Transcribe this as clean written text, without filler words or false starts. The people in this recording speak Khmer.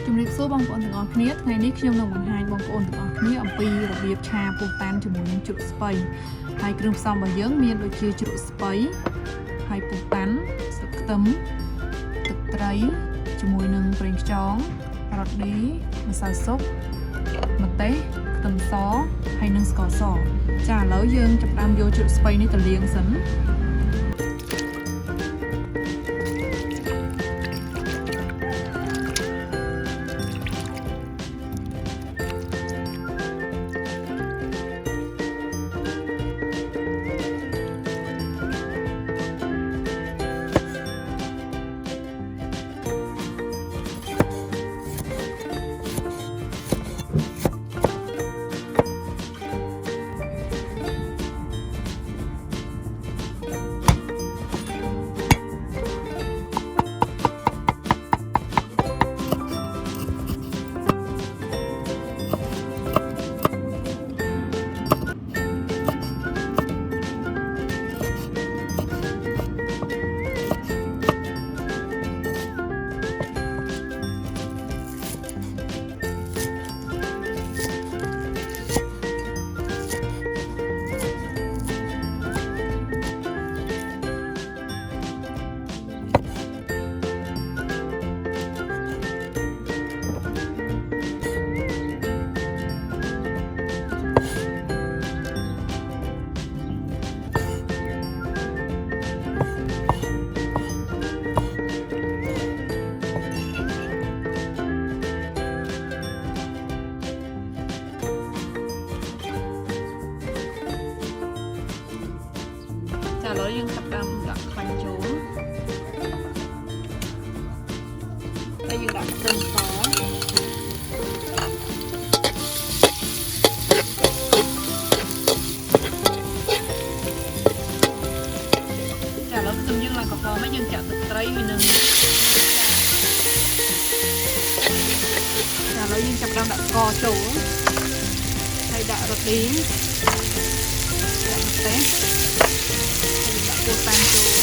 ជំរាបសួរបងប្អូនទាំងអស់គ្នាថ្ងៃនេះខ្ញុំនឹងបង្ហាញបងប្អូនទាំងអស់គ្នាអំពីរបៀបឆាពោះតាន់ជាមួយនឹងជ្រក់ស្ពៃហើយគ្រឿងផ្សំរបស់យើងមានដូចជាជ្រក់ស្ពៃហើយពោះតាន់ស្លឹកខ្ទឹមទឹកត្រីជាមួយនឹងប្រេងខ្យងរ៉តឌីម្សៅស៊ុបម្ទេសខ្ទឹមសហើយនិងស្ករសចាឥឡូវយើងចាប់ផ្ដើមយកជ្រក់ស្ពៃនេះទៅលាងសិនឥឡូវយើងចាប់តាមដាក់ខ្លាញ់ចូលហើយយើងដាក់ខ្ទឹមសចាឥឡូវខ្ទឹមយើងឡើងក្រហមហើយយើងចាក់ទឹកត្រីហើយនឹងចាឥឡូវយើងចាប់តាមដាក់ស្ករចូលហើយដាក់រ៉តឌីដាក់ម្ទេសពោះតាន់ចូល